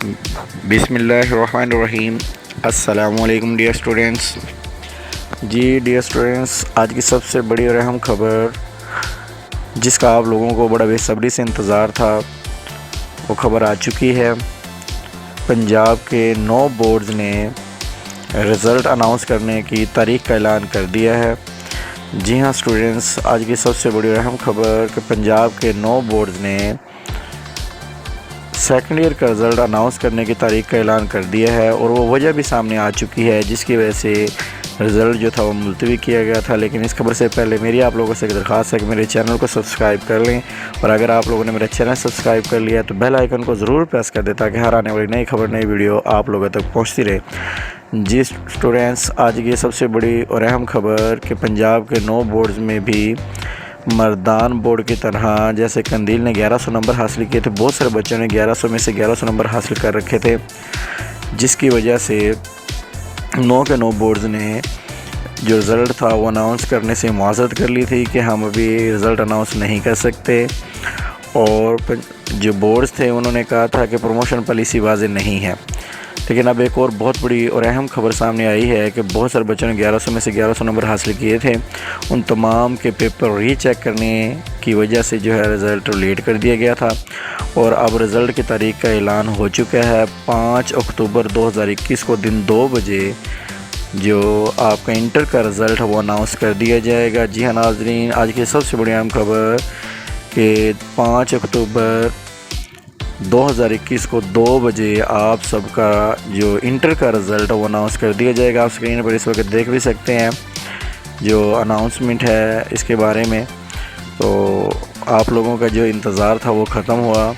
بسم اللہ الرحمن الرحیم۔ السلام علیکم ڈیئر اسٹوڈنٹس۔ جی ڈیئر اسٹوڈنٹس، آج کی سب سے بڑی اور اہم خبر جس کا آپ لوگوں کو بڑا بے صبری سے انتظار تھا وہ خبر آ چکی ہے۔ پنجاب کے 9 بورڈز نے رزلٹ اناؤنس کرنے کی تاریخ کا اعلان کر دیا ہے۔ جی ہاں اسٹوڈنٹس، آج کی سب سے بڑی اور اہم خبر کہ پنجاب کے 9 بورڈز نے سیکنڈ ایئر کا رزلٹ اناؤنس کرنے کی تاریخ کا اعلان کر دیا ہے، اور وہ وجہ بھی سامنے آ چکی ہے جس کی وجہ سے رزلٹ جو تھا وہ ملتوی کیا گیا تھا۔ لیکن اس خبر سے پہلے میری آپ لوگوں سے ایک درخواست ہے کہ میرے چینل کو سبسکرائب کر لیں، اور اگر آپ لوگوں نے میرا چینل سبسکرائب کر لیا تو بیل آئیکن کو ضرور پریس کر دیں تاکہ ہر آنے والی نئی خبر، نئی ویڈیو آپ لوگوں تک پہنچتی رہے۔ جی اسٹوڈنٹس، آج کی سب سے بڑی اور اہم خبر کہ پنجاب کے 9 بورڈز میں بھی مردان بورڈ کی طرح جیسے قندیل نے 1100 نمبر حاصل کیے تھے، بہت سارے بچوں نے 1100 میں سے 1100 نمبر حاصل کر رکھے تھے، جس کی وجہ سے 9 کے 9 بورڈز نے جو رزلٹ تھا وہ اناؤنس کرنے سے معذرت کر لی تھی کہ ہم ابھی رزلٹ اناؤنس نہیں کر سکتے، اور جو بورڈز تھے انہوں نے کہا تھا کہ پروموشن پالیسی واضح نہیں ہے۔ لیکن اب ایک اور بہت بڑی اور اہم خبر سامنے آئی ہے کہ بہت سارے بچوں نے 1100 میں سے 1100 نمبر حاصل کیے تھے، ان تمام کے پیپر ری چیک کرنے کی وجہ سے جو ہے رزلٹ لیٹ کر دیا گیا تھا، اور اب رزلٹ کی تاریخ کا اعلان ہو چکا ہے۔ 5 اکتوبر 2021 کو دن 2 بجے جو آپ کا انٹر کا رزلٹ ہے وہ اناؤنس کر دیا جائے گا۔ جی ہاں ناظرین، آج کی سب سے بڑی اہم خبر کہ 5 اکتوبر 2021 کو 2 بجے آپ سب کا جو انٹر کا رزلٹ ہے وہ اناؤنس کر دیا جائے گا۔ آپ اسکرین پر اس وقت دیکھ بھی سکتے ہیں جو اناؤنسمنٹ ہے اس کے بارے میں۔ تو آپ لوگوں کا جو انتظار تھا وہ ختم ہوا،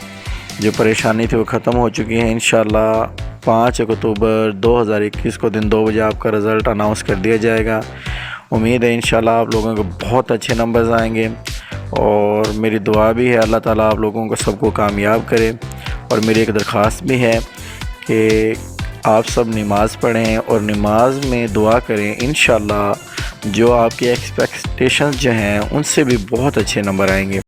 جو پریشانی تھی وہ ختم ہو چکی ہے۔ انشاءاللہ 5 اکتوبر 2021 کو دن 2 بجے آپ کا رزلٹ اناؤنس کر دیا جائے گا۔ امید ہے انشاءاللہ آپ لوگوں کو بہت اچھے نمبرز آئیں گے، اور میری دعا بھی ہے اللہ تعالیٰ آپ لوگوں کو سب کو کامیاب کرے۔ اور میری ایک درخواست بھی ہے کہ آپ سب نماز پڑھیں اور نماز میں دعا کریں، انشاءاللہ جو آپ کی ایکسپیکٹیشنز جو ہیں ان سے بھی بہت اچھے نمبر آئیں گے۔